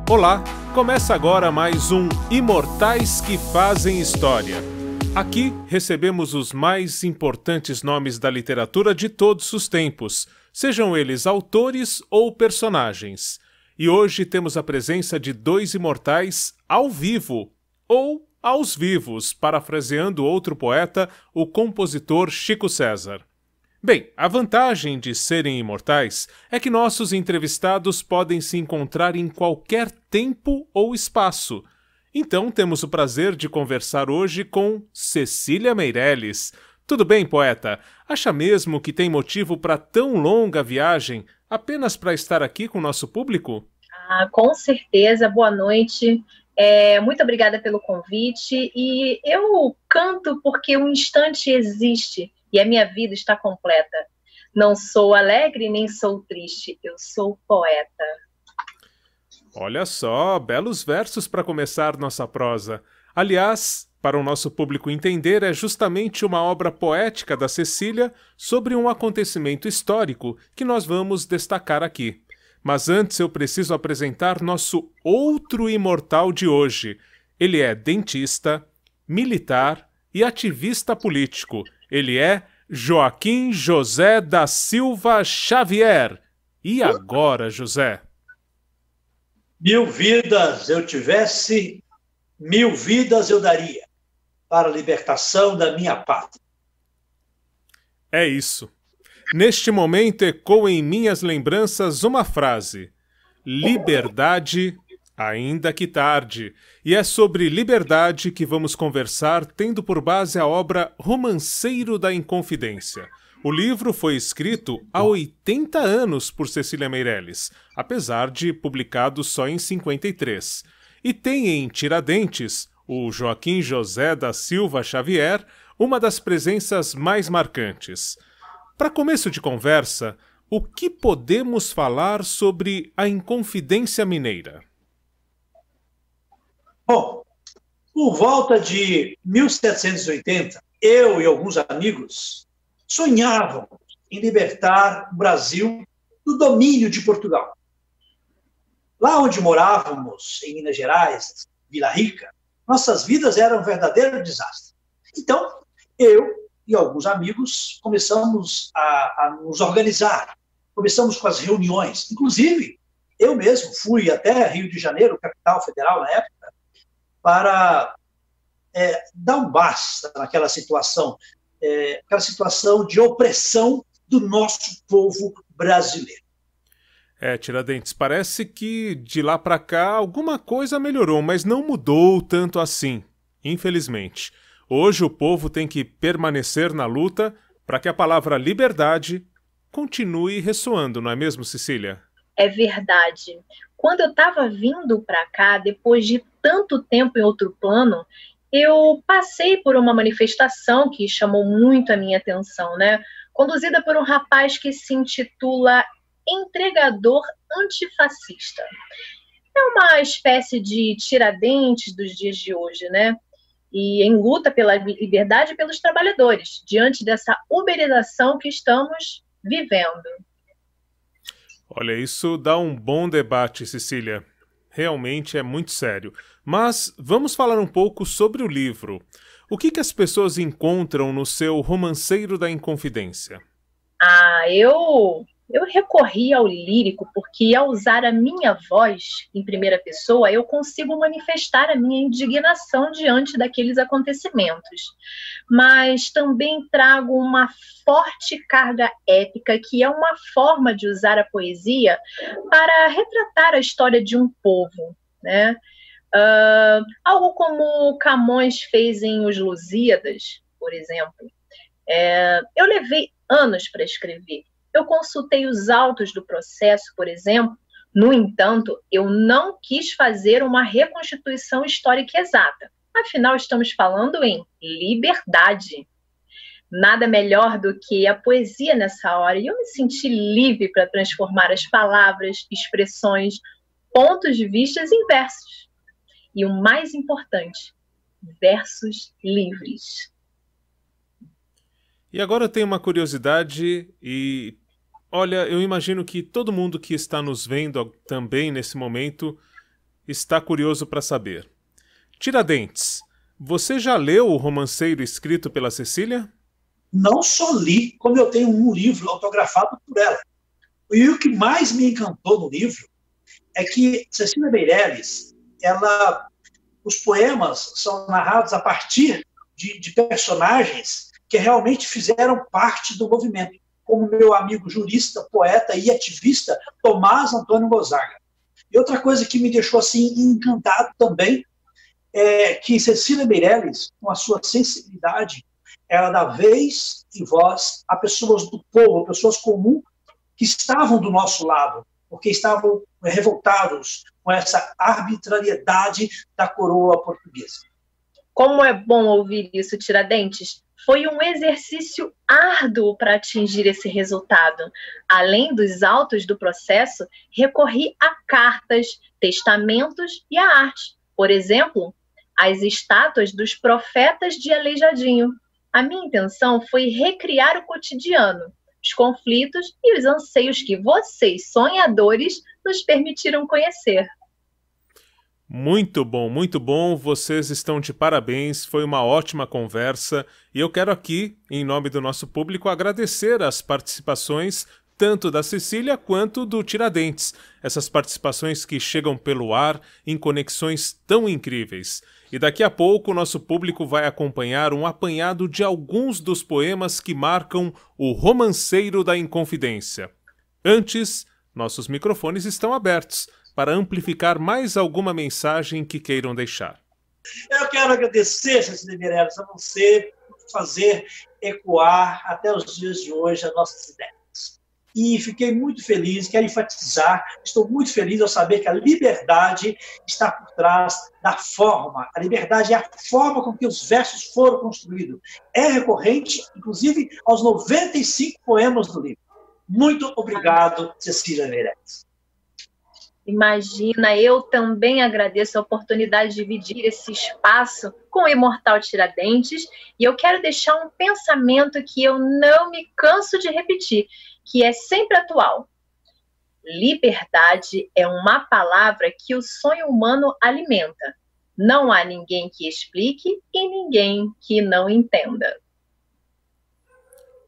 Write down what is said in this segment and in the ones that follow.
Olá, começa agora mais um Imortais que Fazem História. Aqui recebemos os mais importantes nomes da literatura de todos os tempos, sejam eles autores ou personagens. E hoje temos a presença de dois imortais ao vivo, ou aos vivos, parafraseando outro poeta, o compositor Chico César. Bem, a vantagem de serem imortais é que nossos entrevistados podem se encontrar em qualquer tempo ou espaço. Então temos o prazer de conversar hoje com Cecília Meirelles. Tudo bem, poeta? Acha mesmo que tem motivo para tão longa viagem apenas para estar aqui com o nosso público? Com certeza, boa noite. Muito obrigada pelo convite. E eu canto porque o instante existe e a minha vida está completa. Não sou alegre nem sou triste, eu sou poeta. Olha só, belos versos para começar nossa prosa. Aliás, para o nosso público entender, é justamente uma obra poética da Cecília sobre um acontecimento histórico que nós vamos destacar aqui. Mas antes eu preciso apresentar nosso outro imortal de hoje. Ele é dentista, militar e ativista político. Ele é Joaquim José da Silva Xavier. E agora, José? 1000 vidas eu tivesse, 1000 vidas eu daria para a libertação da minha pátria. É isso. Neste momento ecoa em minhas lembranças uma frase: liberdade, ainda que tarde. E é sobre liberdade que vamos conversar, tendo por base a obra Romanceiro da Inconfidência. O livro foi escrito há 80 anos por Cecília Meirelles, apesar de publicado só em 53. E tem em Tiradentes, o Joaquim José da Silva Xavier, uma das presenças mais marcantes. Para começo de conversa, o que podemos falar sobre a Inconfidência Mineira? Bom, por volta de 1780, eu e alguns amigos sonhávamos em libertar o Brasil do domínio de Portugal. Lá onde morávamos, em Minas Gerais, Vila Rica, nossas vidas eram um verdadeiro desastre. Então, eu e alguns amigos começamos a nos organizar, começamos com as reuniões. Inclusive, eu mesmo fui até Rio de Janeiro, capital federal na época, para dar um basta naquela situação, aquela situação de opressão do nosso povo brasileiro. Tiradentes, parece que de lá para cá alguma coisa melhorou, mas não mudou tanto assim, infelizmente. Hoje o povo tem que permanecer na luta para que a palavra liberdade continue ressoando, não é mesmo, Cecília? É verdade. Quando eu estava vindo para cá, depois de tanto tempo em outro plano, eu passei por uma manifestação que chamou muito a minha atenção, né? Conduzida por um rapaz que se intitula Entregador Antifascista. É uma espécie de Tiradentes dos dias de hoje, né? E em luta pela liberdade e pelos trabalhadores, diante dessa uberização que estamos vivendo. Olha, isso dá um bom debate, Cecília. Realmente é muito sério. Mas vamos falar um pouco sobre o livro. O que as pessoas encontram no seu Romanceiro da Inconfidência? Eu recorri ao lírico porque, ao usar a minha voz em primeira pessoa, eu consigo manifestar a minha indignação diante daqueles acontecimentos. Mas também trago uma forte carga épica, que é uma forma de usar a poesia para retratar a história de um povo, né? Algo como Camões fez em Os Lusíadas, por exemplo. Eu levei anos para escrever. Eu consultei os autos do processo, por exemplo. No entanto, eu não quis fazer uma reconstituição histórica exata. Afinal, estamos falando em liberdade. Nada melhor do que a poesia nessa hora. E eu me senti livre para transformar as palavras, expressões, pontos de vista em versos. E o mais importante, versos livres. E agora eu tenho uma curiosidade e olha, eu imagino que todo mundo que está nos vendo também nesse momento está curioso para saber. Tiradentes, você já leu o romanceiro escrito pela Cecília? Não só li, como eu tenho um livro autografado por ela. E o que mais me encantou no livro é que Cecília Meirelles, os poemas são narrados a partir de personagens que realmente fizeram parte do movimento, como meu amigo jurista, poeta e ativista Tomás Antônio Gonzaga. E outra coisa que me deixou assim encantado também é que Cecília Meirelles, com a sua sensibilidade, ela dá vez e voz a pessoas do povo, pessoas comuns que estavam do nosso lado, porque estavam revoltados com essa arbitrariedade da coroa portuguesa. Como é bom ouvir isso, Tiradentes. Foi um exercício árduo para atingir esse resultado. Além dos autos do processo, recorri a cartas, testamentos e a arte. Por exemplo, as estátuas dos profetas de Aleijadinho. A minha intenção foi recriar o cotidiano, os conflitos e os anseios que vocês, sonhadores, nos permitiram conhecer. Muito bom, vocês estão de parabéns, foi uma ótima conversa e eu quero aqui, em nome do nosso público, agradecer as participações tanto da Cecília quanto do Tiradentes, essas participações que chegam pelo ar em conexões tão incríveis. E daqui a pouco o nosso público vai acompanhar um apanhado de alguns dos poemas que marcam o Romanceiro da Inconfidência. Antes, nossos microfones estão abertos para amplificar mais alguma mensagem que queiram deixar. Eu quero agradecer, Cecília Meirelles, a você por fazer ecoar até os dias de hoje as nossas ideias. E fiquei muito feliz, quero enfatizar, estou muito feliz ao saber que a liberdade está por trás da forma. A liberdade é a forma com que os versos foram construídos. É recorrente, inclusive, aos 95 poemas do livro. Muito obrigado, Cecília Meirelles. Imagina, eu também agradeço a oportunidade de dividir esse espaço com o imortal Tiradentes, e eu quero deixar um pensamento que eu não me canso de repetir, que é sempre atual. Liberdade é uma palavra que o sonho humano alimenta. Não há ninguém que explique e ninguém que não entenda.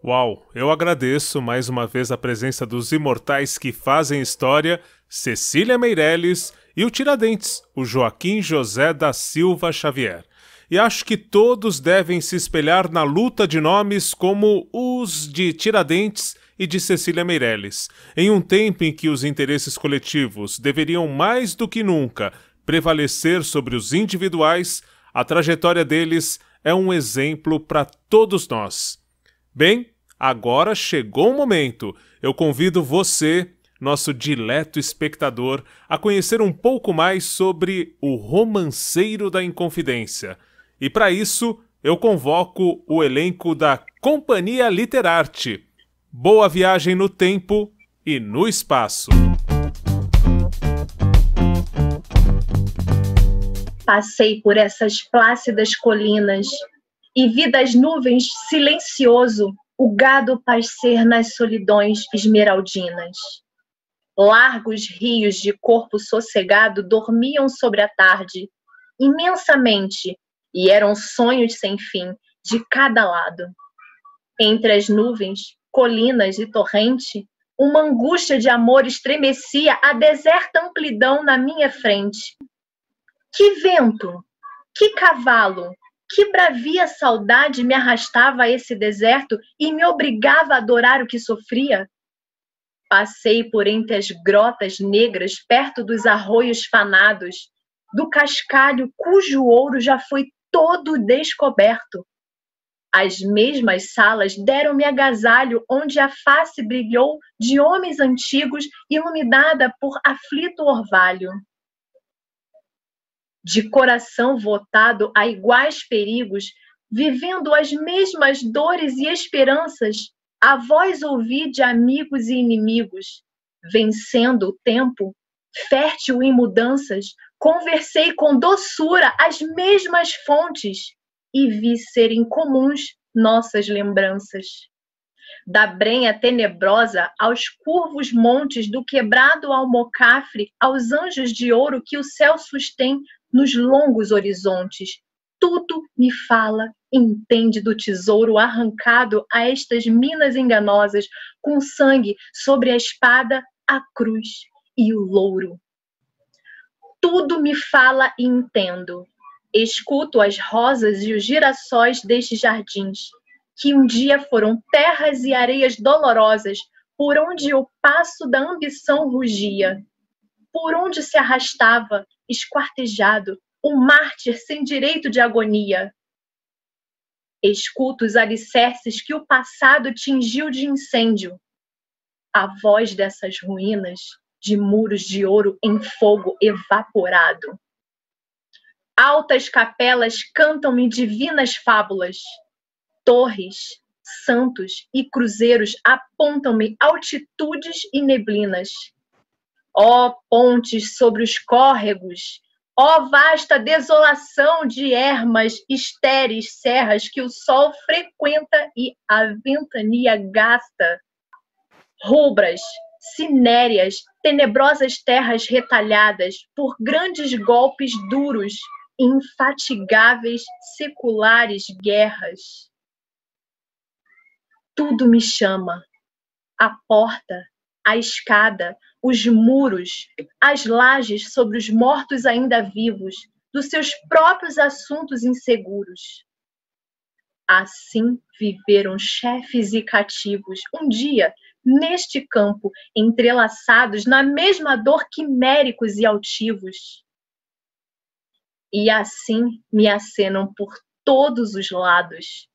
Uau, eu agradeço mais uma vez a presença dos imortais que fazem história, Cecília Meirelles e o Tiradentes, o Joaquim José da Silva Xavier. E acho que todos devem se espelhar na luta de nomes como os de Tiradentes e de Cecília Meirelles. Em um tempo em que os interesses coletivos deveriam mais do que nunca prevalecer sobre os individuais, a trajetória deles é um exemplo para todos nós. Bem, agora chegou o momento. Eu convido você, nosso dileto espectador, a conhecer um pouco mais sobre o Romanceiro da Inconfidência. E para isso, eu convoco o elenco da Companhia Literarte. Boa viagem no tempo e no espaço. Passei por essas plácidas colinas e vi das nuvens silencioso o gado pascer nas solidões esmeraldinas. Largos rios de corpo sossegado dormiam sobre a tarde, imensamente, e eram sonhos sem fim de cada lado. Entre as nuvens, colinas e torrente, uma angústia de amor estremecia a deserta amplidão na minha frente. Que vento, que cavalo, que bravia saudade me arrastava a esse deserto e me obrigava a adorar o que sofria? Passei por entre as grotas negras, perto dos arroios fanados, do cascalho cujo ouro já foi todo descoberto. As mesmas salas deram-me agasalho, onde a face brilhou de homens antigos, iluminada por aflito orvalho. De coração votado a iguais perigos, vivendo as mesmas dores e esperanças, a voz ouvi de amigos e inimigos. Vencendo o tempo, fértil em mudanças, conversei com doçura as mesmas fontes e vi serem comuns nossas lembranças. Da brenha tenebrosa aos curvos montes, do quebrado almocafre aos anjos de ouro que o céu sustém nos longos horizontes. Tudo me fala e entende do tesouro arrancado a estas minas enganosas, com sangue sobre a espada, a cruz e o louro. Tudo me fala e entendo. Escuto as rosas e os girassóis destes jardins, que um dia foram terras e areias dolorosas, por onde o passo da ambição rugia, por onde se arrastava, esquartejado, um mártir sem direito de agonia. Escuto os alicerces que o passado tingiu de incêndio. A voz dessas ruínas, de muros de ouro em fogo evaporado. Altas capelas cantam-me divinas fábulas. Torres, santos e cruzeiros apontam-me altitudes e neblinas. Ó pontes sobre os córregos, ó vasta desolação de ermas, estéreis serras que o sol frequenta e a ventania gasta. Rubras, cinéreas, tenebrosas terras retalhadas por grandes golpes duros, infatigáveis, seculares guerras. Tudo me chama. A porta, a escada, os muros, as lajes sobre os mortos ainda vivos, dos seus próprios assuntos inseguros. Assim viveram chefes e cativos, um dia, neste campo, entrelaçados na mesma dor quiméricos e altivos. E assim me acenam por todos os lados.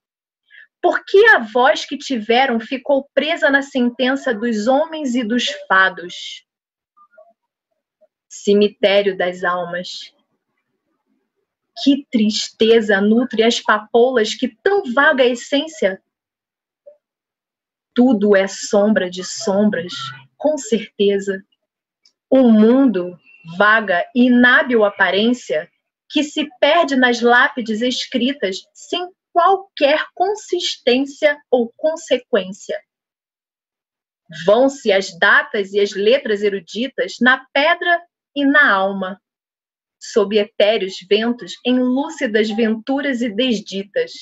Por que a voz que tiveram ficou presa na sentença dos homens e dos fados? Cemitério das almas. Que tristeza nutre as papoulas, que tão vaga essência. Tudo é sombra de sombras, com certeza. Um mundo, vaga e inábil aparência, que se perde nas lápides escritas sem qualquer consistência ou consequência. Vão-se as datas e as letras eruditas na pedra e na alma, sob etéreos ventos em lúcidas venturas e desditas.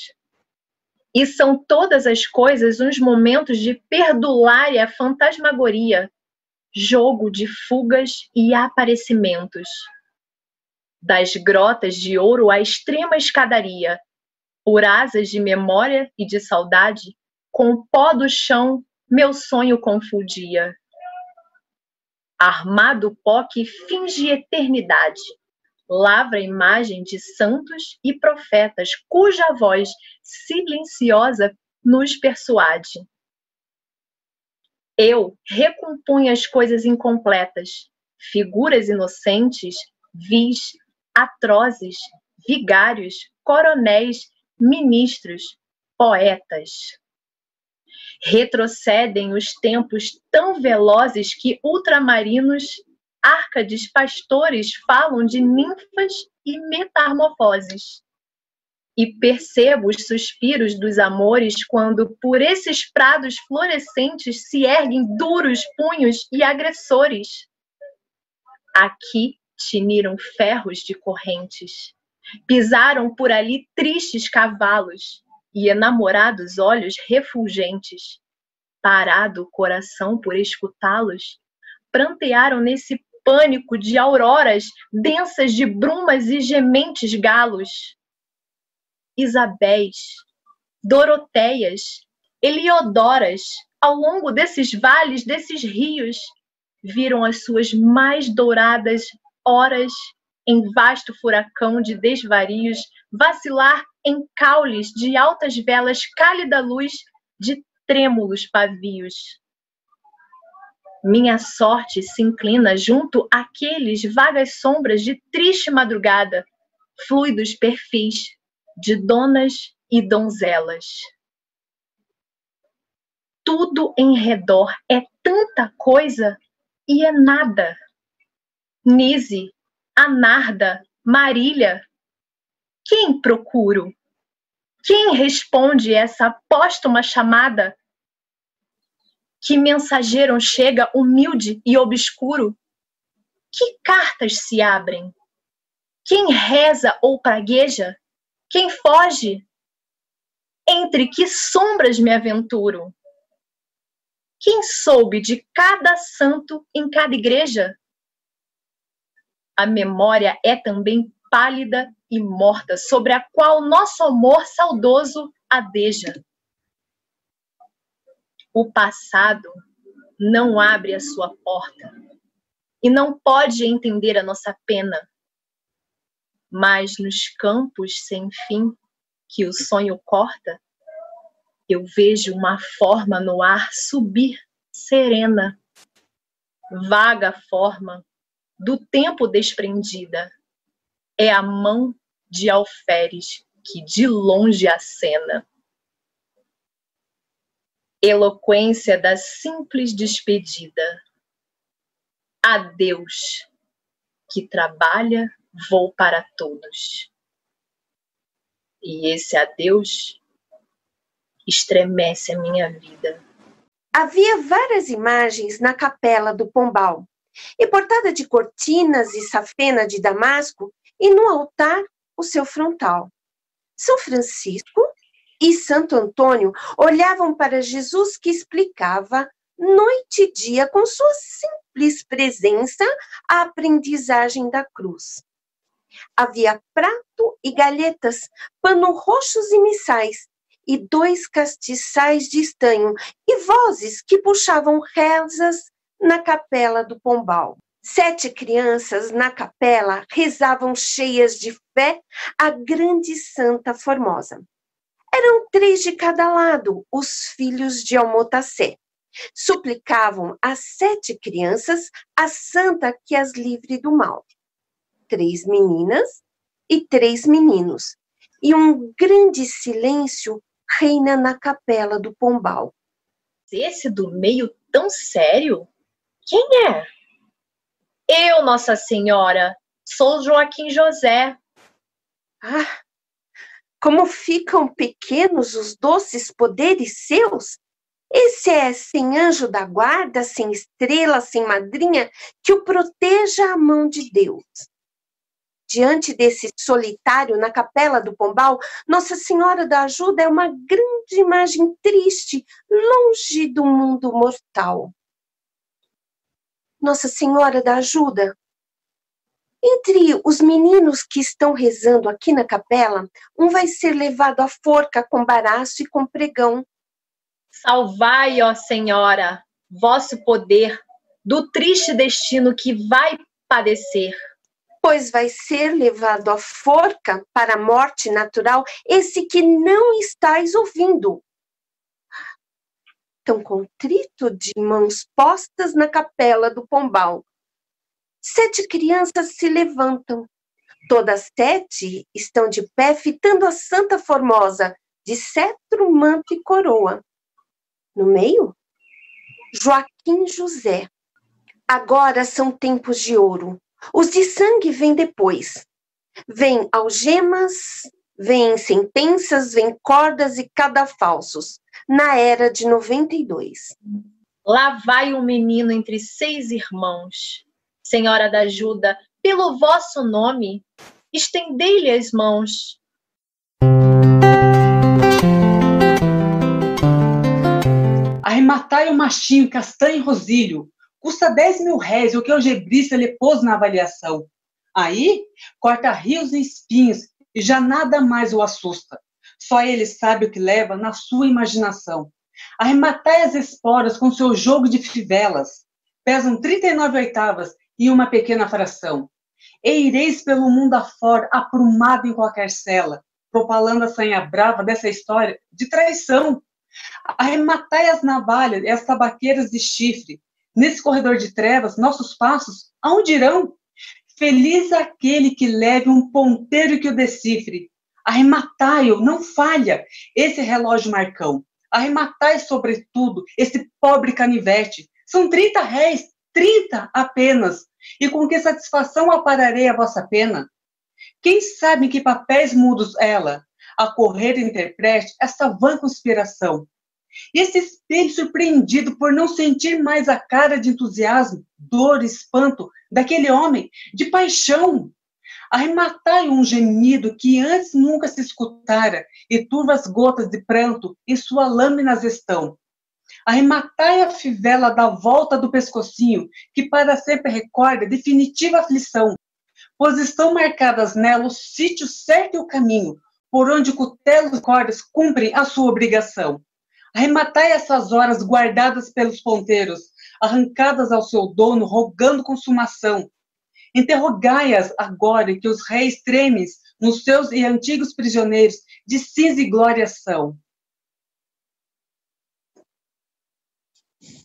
E são todas as coisas uns momentos de perdulária fantasmagoria, jogo de fugas e aparecimentos. Das grotas de ouro à extrema escadaria, por asas de memória e de saudade, com o pó do chão, meu sonho confundia. Armado pó que finge eternidade, lavra a imagem de santos e profetas, cuja voz silenciosa nos persuade. Eu recompunha as coisas incompletas, figuras inocentes, vis, atrozes, vigários, coronéis, ministros, poetas. Retrocedem os tempos tão velozes que ultramarinos, árcades, pastores falam de ninfas e metamorfoses. E percebo os suspiros dos amores quando por esses prados florescentes se erguem duros punhos e agressores. Aqui tiniram ferros de correntes, pisaram por ali tristes cavalos e enamorados olhos refulgentes, parado o coração por escutá-los, prantearam nesse pânico de auroras densas de brumas e gementes galos. Isabéis, Doroteias, Eliodoras, ao longo desses vales, desses rios, viram as suas mais douradas horas em vasto furacão de desvarios vacilar em caules de altas velas, cálida luz de trêmulos pavios. Minha sorte se inclina junto àqueles vagas sombras de triste madrugada, fluidos perfis de donas e donzelas. Tudo em redor é tanta coisa e é nada. Nise, Anarda, Marília, quem procuro? Quem responde essa póstuma chamada? Que mensageiro chega humilde e obscuro? Que cartas se abrem? Quem reza ou pragueja? Quem foge? Entre que sombras me aventuro? Quem soube de cada santo em cada igreja? A memória é também pálida e morta, sobre a qual nosso amor saudoso adeja. O passado não abre a sua porta e não pode entender a nossa pena. Mas nos campos sem fim que o sonho corta, eu vejo uma forma no ar subir serena, vaga forma do tempo desprendida. É a mão de alferes que de longe acena. Eloquência da simples despedida. Adeus, que trabalha, vou para todos. E esse adeus estremece a minha vida. Havia várias imagens na capela do Pombal, e portada de cortinas e safena de damasco, e no altar o seu frontal. São Francisco e Santo Antônio olhavam para Jesus, que explicava noite e dia com sua simples presença a aprendizagem da cruz. Havia prato e galhetas, pano roxos e missais, e 2 castiçais de estanho, e vozes que puxavam rezas na capela do Pombal. 7 crianças na capela rezavam cheias de fé a grande Santa Formosa. Eram 3 de cada lado, os filhos de Almotacé. Suplicavam às 7 crianças a santa que as livre do mal. 3 meninas e 3 meninos. E um grande silêncio reina na capela do Pombal. Esse do meio tão sério? Quem é? Eu, Nossa Senhora, sou Joaquim José. Ah, como ficam pequenos os doces poderes seus! Esse é sem anjo da guarda, sem estrela, sem madrinha, que o proteja a mão de Deus. Diante desse solitário na capela do Pombal, Nossa Senhora da Ajuda é uma grande imagem triste, longe do mundo mortal. Nossa Senhora da Ajuda, entre os meninos que estão rezando aqui na capela, um vai ser levado à forca com baraço e com pregão. Salvai, ó Senhora, vosso poder do triste destino que vai padecer. Pois vai ser levado à forca para a morte natural esse que não estáis ouvindo. Tão contrito, de mãos postas na capela do Pombal. 7 crianças se levantam. Todas 7 estão de pé, fitando a Santa Formosa, de cetro, manto e coroa. No meio, Joaquim José. Agora são tempos de ouro. Os de sangue vêm depois. Vêm algemas, vêm sentenças, vêm cordas e cadafalsos, na era de 92. Lá vai um menino entre 6 irmãos. Senhora da Ajuda, pelo vosso nome, estendei-lhe as mãos. Arrematai o machinho castanho e rosilho. Custa 10 mil réis, o que o gebrista lhe pôs na avaliação. Aí, corta rios e espinhos, e já nada mais o assusta. Só ele sabe o que leva na sua imaginação. Arrematai as esporas com seu jogo de fivelas. Pesam 39 oitavas e uma pequena fração. E ireis pelo mundo afora, aprumado em qualquer cela, propalando a sanha brava dessa história de traição. Arrematai as navalhas e as tabaqueiras de chifre. Nesse corredor de trevas, nossos passos, aonde irão? Feliz aquele que leve um ponteiro que o decifre. Arrematai-o, não falha, esse relógio marcão. Arrematai, sobretudo, esse pobre canivete. São 30 réis, 30 apenas. E com que satisfação apararei a vossa pena? Quem sabe em que papéis mudos ela, a correr interprete esta vã conspiração? E esse espelho, surpreendido por não sentir mais a cara de entusiasmo, dor, espanto daquele homem, de paixão. Arrematai um gemido que antes nunca se escutara, e turvas gotas de pranto em sua lâminas estão. Arrematai a fivela da volta do pescocinho, que para sempre recorda definitiva aflição, pois estão marcadas nela o sítio certo e o caminho, por onde cutelos e cordas cumprem a sua obrigação. Arrematai essas horas guardadas pelos ponteiros, arrancadas ao seu dono, rogando consumação. Interrogai-as agora que os reis tremem nos seus e antigos prisioneiros de cinza e glória são.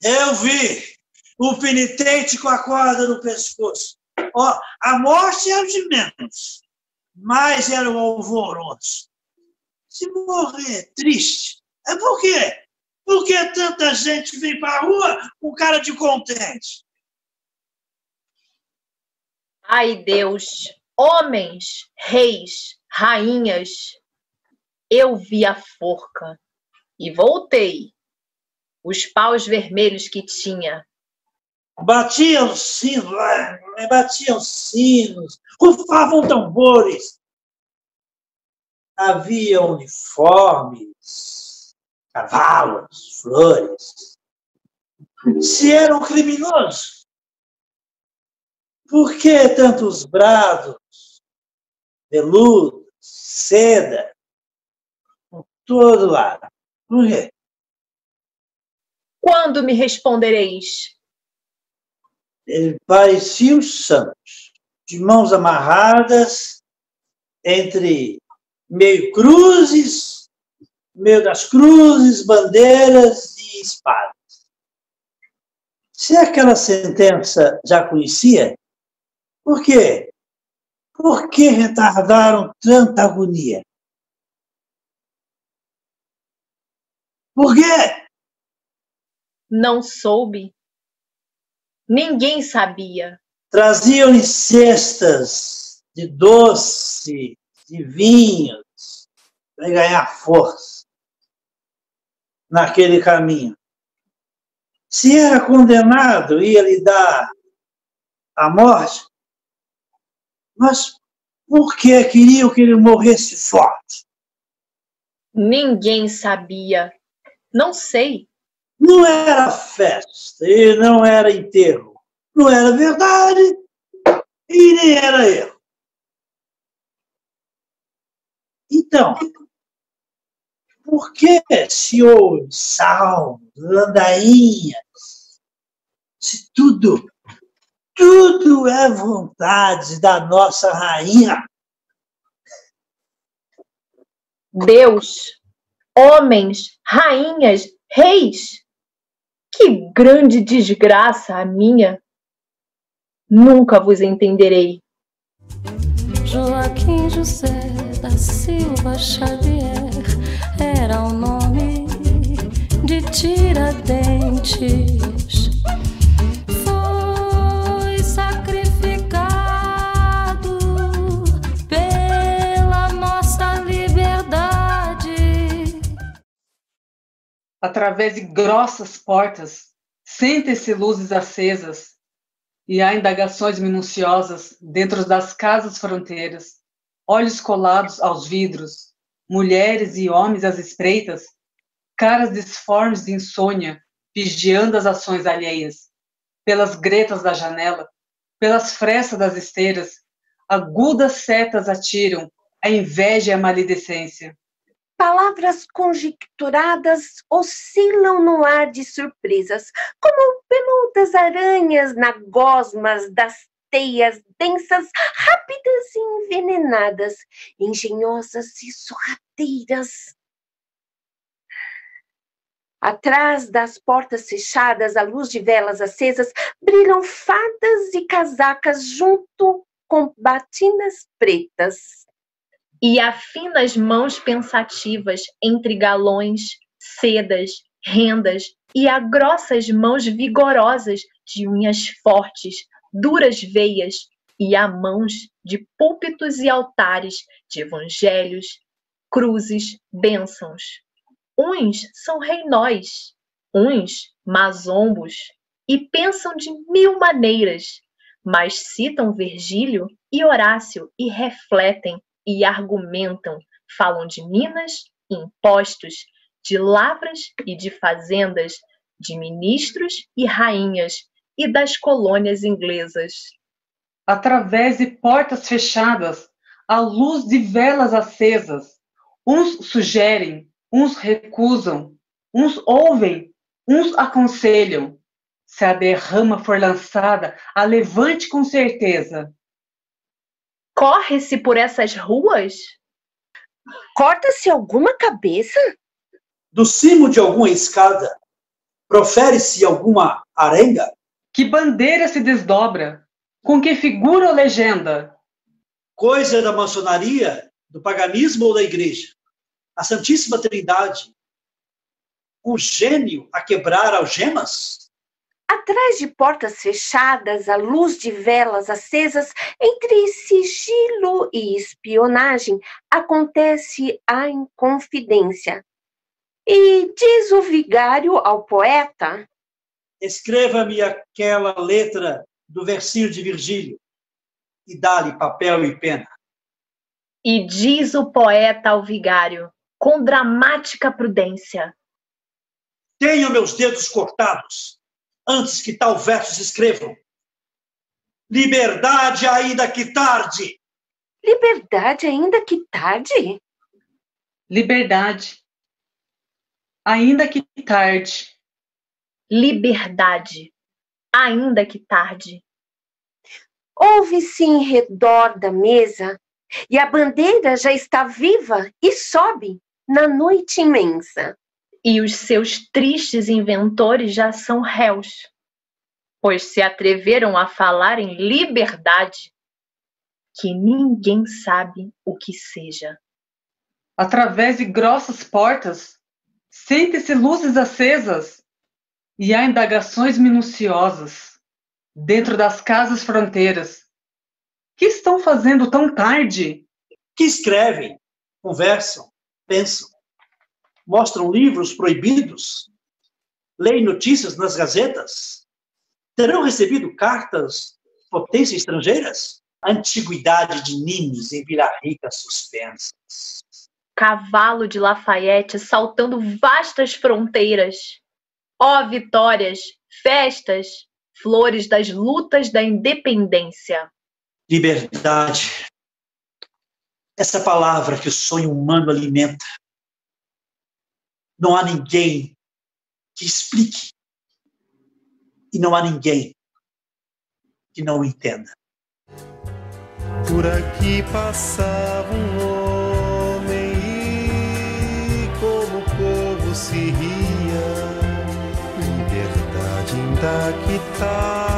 Eu vi o penitente com a corda no pescoço. Ó, a morte era de menos, mas era o alvoroço. Se morrer triste, é por quê? Por que tanta gente vem para a rua com cara de contente? Ai, Deus, homens, reis, rainhas, eu vi a forca e voltei. Os paus vermelhos que tinha. Batiam sinos, rufavam tambores. Havia uniformes, cavalos, flores. Se era um criminoso, por que tantos brados, veludos, seda, por todo lado? Por quê? Quando me respondereis? Ele parecia os santos, de mãos amarradas, entre meio das cruzes, bandeiras e espadas. Se aquela sentença já conhecia, por quê? Por que retardaram tanta agonia? Por quê? Não soube. Ninguém sabia. Traziam-lhe cestas de doce, de vinhos, para ganhar força naquele caminho. Se era condenado, ia lhe dar a morte, mas por que queriam que ele morresse forte? Ninguém sabia. Não sei. Não era festa e não era enterro. Não era verdade e nem era erro. Então, por que se ouve salmos, ladainhas, se tudo é vontade da nossa rainha? Deus, homens, rainhas, reis, que grande desgraça a minha! Nunca vos entenderei. Joaquim José da Silva Xavier era o nome de Tiradentes. Foi sacrificado pela nossa liberdade. Através de grossas portas, sentem-se luzes acesas, e há indagações minuciosas dentro das casas fronteiras, olhos colados aos vidros, mulheres e homens às espreitas, caras disformes de insônia, vigiando as ações alheias. Pelas gretas da janela, pelas frestas das esteiras, agudas setas atiram a inveja e a maledicência. Palavras conjecturadas oscilam no ar de surpresas, como peludas aranhas na gosmas das teias densas, rápidas e envenenadas, engenhosas e sorrateiras. Atrás das portas fechadas, à luz de velas acesas, brilham fardas e casacas junto com batinas pretas. E há finas mãos pensativas entre galões, sedas, rendas, e há grossas mãos vigorosas de unhas fortes, duras veias, e há mãos de púlpitos e altares, de evangelhos, cruzes, bênçãos. Uns são reinóis, uns mazombos, e pensam de 1000 maneiras, mas citam Virgílio e Horácio e refletem e argumentam, falam de minas e impostos, de lavras e de fazendas, de ministros e rainhas e das colônias inglesas. Através de portas fechadas, à luz de velas acesas, uns sugerem, uns recusam, uns ouvem, uns aconselham. Se a derrama for lançada, a levante com certeza. Corre-se por essas ruas? Corta-se alguma cabeça? Do cimo de alguma escada, profere-se alguma arenga? Que bandeira se desdobra? Com que figura ou legenda? Coisa da maçonaria, do paganismo ou da igreja? A Santíssima Trindade? Um gênio a quebrar algemas? Atrás de portas fechadas, à luz de velas acesas, entre sigilo e espionagem, acontece a inconfidência. E diz o vigário ao poeta: Escreva-me aquela letra do versinho de Virgílio e dá-lhe papel e pena. E diz o poeta ao vigário, com dramática prudência: Tenho meus dedos cortados, antes que tal versos escrevam. Liberdade ainda que tarde. Liberdade ainda que tarde? Liberdade, ainda que tarde. Liberdade, ainda que tarde. Ouve-se em redor da mesa, e a bandeira já está viva e sobe na noite imensa. E os seus tristes inventores já são réus, pois se atreveram a falar em liberdade, que ninguém sabe o que seja. Através de grossas portas, sentem-se luzes acesas e há indagações minuciosas dentro das casas fronteiras. Que estão fazendo tão tarde? Que escrevem, conversam, pensam, mostram livros proibidos, leem notícias nas gazetas, terão recebido cartas de potências estrangeiras? Antiguidade de Nimes em Vila Rica suspensas. Cavalo de Lafayette saltando vastas fronteiras. Ó vitórias, festas, flores das lutas da independência. Liberdade. Essa palavra que o sonho humano alimenta. Não há ninguém que explique. E não há ninguém que não entenda. Por aqui passava um homem e como o povo se ria. Liberdade ainda que tarde.